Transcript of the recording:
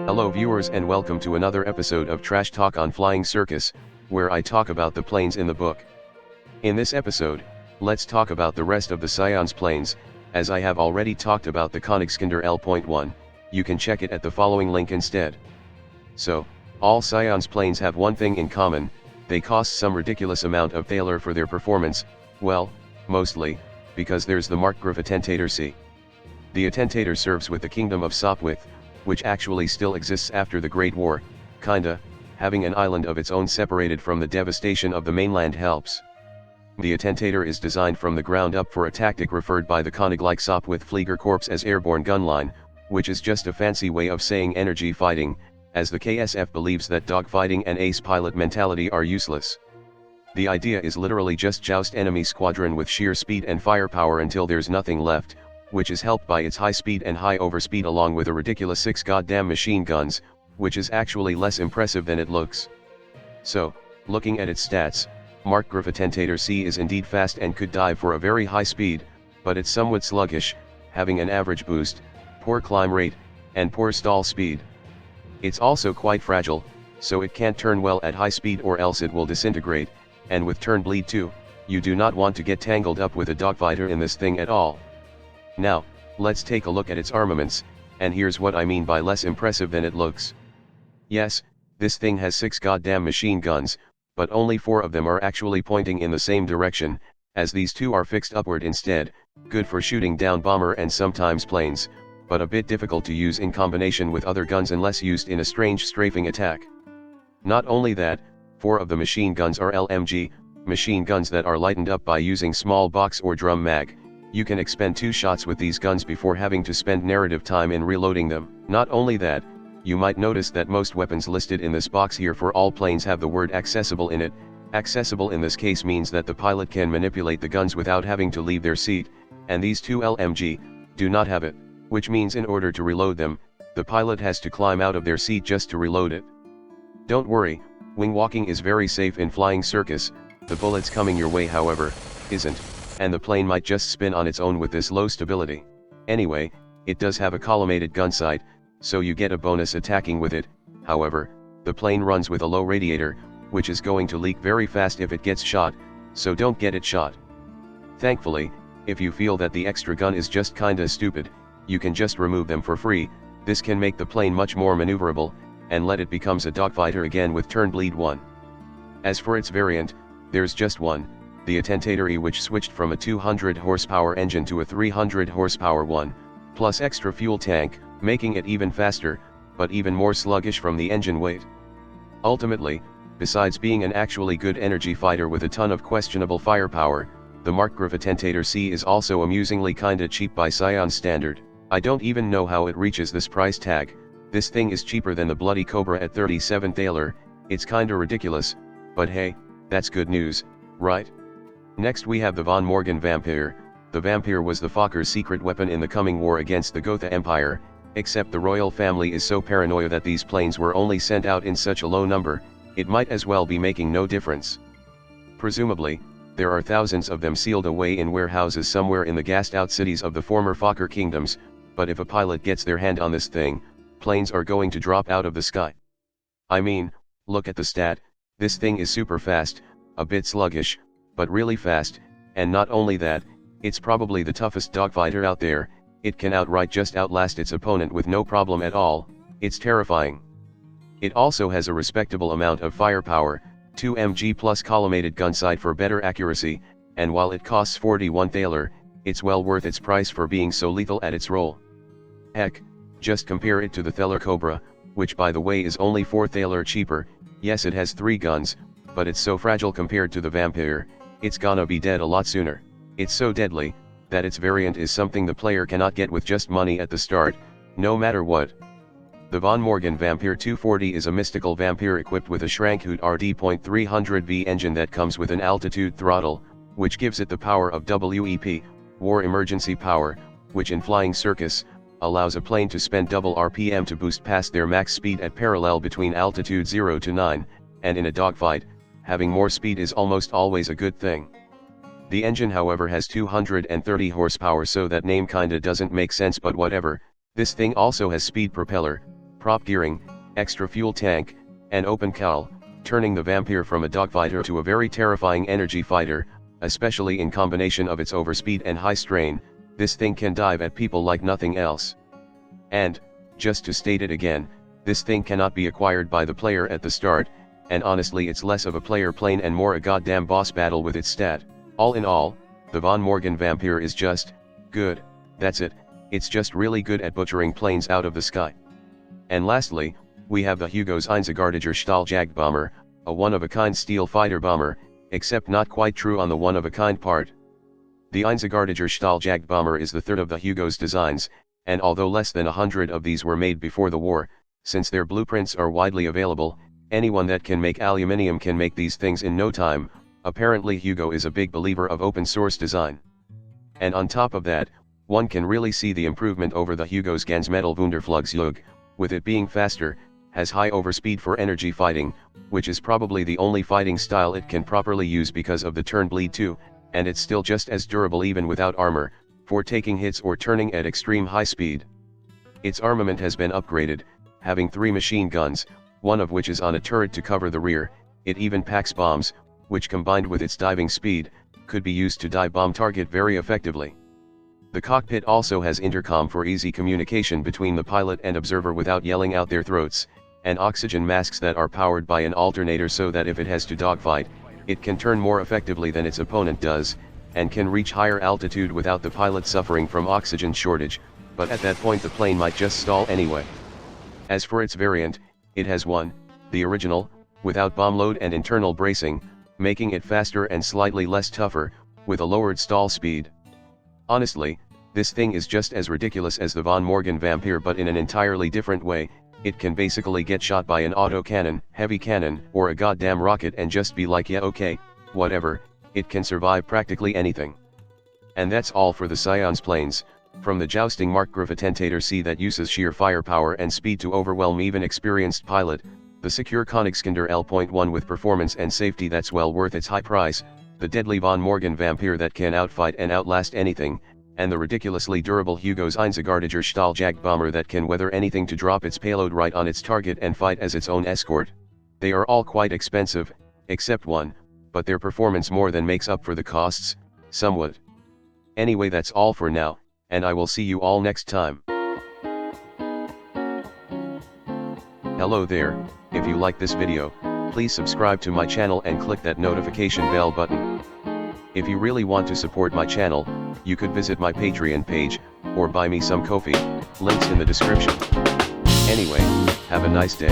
Hello viewers and welcome to another episode of Trash Talk on Flying Circus, where I talk about the planes in the book. In this episode, let's talk about the rest of the Scion's planes. As I have already talked about the Königliche L.1, you can check it at the following link instead. So, all Scion's planes have one thing in common: they cost some ridiculous amount of thaler for their performance, well, mostly, because there's the Markgraf Attentäter C. The Attentater serves with the Kingdom of Sopwith, which actually still exists after the Great War, kinda, having an island of its own separated from the devastation of the mainland helps. The Attentater is designed from the ground up for a tactic referred by the Königliche Sopwith Fliegerkorps as airborne gunline, which is just a fancy way of saying energy fighting, as the KSF believes that dogfighting and ace pilot mentality are useless. The idea is literally just joust enemy squadron with sheer speed and firepower until there's nothing left, which is helped by its high speed and high overspeed along with a ridiculous 6 goddamn machine guns, which is actually less impressive than it looks. So, looking at its stats, Markgraf Attentäter C is indeed fast and could dive for a very high speed, but it's somewhat sluggish, having an average boost, poor climb rate, and poor stall speed. It's also quite fragile, so it can't turn well at high speed or else it will disintegrate, and with turn bleed too, you do not want to get tangled up with a dogfighter in this thing at all. Now, let's take a look at its armaments, and here's what I mean by less impressive than it looks. Yes, this thing has 6 goddamn machine guns, but only 4 of them are actually pointing in the same direction, as these 2 are fixed upward instead, good for shooting down bomber and sometimes planes, but a bit difficult to use in combination with other guns unless used in a strange strafing attack. Not only that, 4 of the machine guns are LMG, machine guns that are lightened up by using small box or drum mag. You can expend 2 shots with these guns before having to spend narrative time in reloading them. Not only that, you might notice that most weapons listed in this box here for all planes have the word accessible in it. Accessible in this case means that the pilot can manipulate the guns without having to leave their seat, and these 2 LMG do not have it, which means in order to reload them, the pilot has to climb out of their seat just to reload it. Don't worry, wing walking is very safe in Flying Circus. The bullets coming your way however, isn't, and the plane might just spin on its own with this low stability. Anyway, it does have a collimated gun sight, so you get a bonus attacking with it. However, the plane runs with a low radiator, which is going to leak very fast if it gets shot, so don't get it shot. Thankfully, if you feel that the extra gun is just kinda stupid, you can just remove them for free. This can make the plane much more maneuverable, and let it becomes a dogfighter again with turn bleed 1. As for its variant, there's just one, the Attentater E, which switched from a 200 horsepower engine to a 300 horsepower one, plus extra fuel tank, making it even faster, but even more sluggish from the engine weight. Ultimately, besides being an actually good energy fighter with a ton of questionable firepower, the Markgraf Attentäter C is also amusingly kinda cheap by Scion standard. I don't even know how it reaches this price tag. This thing is cheaper than the bloody Cobra at 37 thaler. It's kinda ridiculous, but hey, that's good news, right? Next we have the von Morgen Vampyr. The Vampyr was the Fokker's secret weapon in the coming war against the Gotha Empire, except the royal family is so paranoia that these planes were only sent out in such a low number, it might as well be making no difference. Presumably, there are thousands of them sealed away in warehouses somewhere in the gassed-out cities of the former Fokker kingdoms, but if a pilot gets their hand on this thing, planes are going to drop out of the sky. I mean, look at the stat, this thing is super fast, a bit sluggish, but really fast, and not only that, it's probably the toughest dogfighter out there. It can outright just outlast its opponent with no problem at all. It's terrifying. It also has a respectable amount of firepower, 2 mg plus collimated gun sight for better accuracy, and while it costs 41 thaler, it's well worth its price for being so lethal at its role. Heck, just compare it to the Thaler Cobra, which by the way is only 4 thaler cheaper. Yes, it has 3 guns, but it's so fragile compared to the Vampyr, it's gonna be dead a lot sooner. It's so deadly, that its variant is something the player cannot get with just money at the start, no matter what. The von Morgen Vampyr 240 is a mystical Vampyr equipped with a Schrankhoot RD.300V engine that comes with an altitude throttle, which gives it the power of WEP, War Emergency Power, which in Flying Circus, allows a plane to spend double RPM to boost past their max speed at parallel between altitude 0 to 9, and in a dogfight, having more speed is almost always a good thing. The engine however has 230 horsepower, so that name kinda doesn't make sense, but whatever. This thing also has speed propeller, prop gearing, extra fuel tank, and open cowl, turning the Vampyr from a dogfighter to a very terrifying energy fighter, especially in combination of its overspeed and high strain. This thing can dive at people like nothing else. And, just to state it again, this thing cannot be acquired by the player at the start, and honestly it's less of a player plane and more a goddamn boss battle with its stat. All in all, the Morgen Vampyr is just good. That's it, it's just really good at butchering planes out of the sky. And lastly, we have the Hugo's Einzagartiger Stahljagbomber, a one-of-a-kind steel fighter bomber, except not quite true on the one-of-a-kind part. The Einzagartiger Stahljagbomber is the third of the Hugo's designs, and although less than 100 of these were made before the war, since their blueprints are widely available, anyone that can make aluminium can make these things in no time. Apparently Hugo is a big believer of open source design. And on top of that, one can really see the improvement over the Hugo's Ganzmetall Wunderflugzeug, with it being faster, has high overspeed for energy fighting, which is probably the only fighting style it can properly use because of the turn bleed too, and it's still just as durable even without armor, for taking hits or turning at extreme high speed. Its armament has been upgraded, having 3 machine guns, one of which is on a turret to cover the rear. It even packs bombs, which combined with its diving speed, could be used to dive bomb target very effectively. The cockpit also has intercom for easy communication between the pilot and observer without yelling out their throats, and oxygen masks that are powered by an alternator so that if it has to dogfight, it can turn more effectively than its opponent does, and can reach higher altitude without the pilot suffering from oxygen shortage, but at that point the plane might just stall anyway. As for its variant, it has one, the original, without bomb load and internal bracing, making it faster and slightly less tougher, with a lowered stall speed. Honestly, this thing is just as ridiculous as the Morgen Vampyr but in an entirely different way. It can basically get shot by an autocannon, heavy cannon, or a goddamn rocket and just be like, yeah okay, whatever, it can survive practically anything. And that's all for the Scion's planes, from the jousting Markgraf Attentäter C that uses sheer firepower and speed to overwhelm even experienced pilot, the secure Königliche L.1 with performance and safety that's well worth its high price, the deadly Morgen Vampyr that can outfight and outlast anything, and the ridiculously durable Hugo's Einzagartiger Stahljagbomber that can weather anything to drop its payload right on its target and fight as its own escort. They are all quite expensive, except one, but their performance more than makes up for the costs, somewhat. Anyway, that's all for now, and I will see you all next time. Hello there, if you like this video, please subscribe to my channel and click that notification bell button. If you really want to support my channel, you could visit my Patreon page, or buy me some coffee, links in the description. Anyway, have a nice day.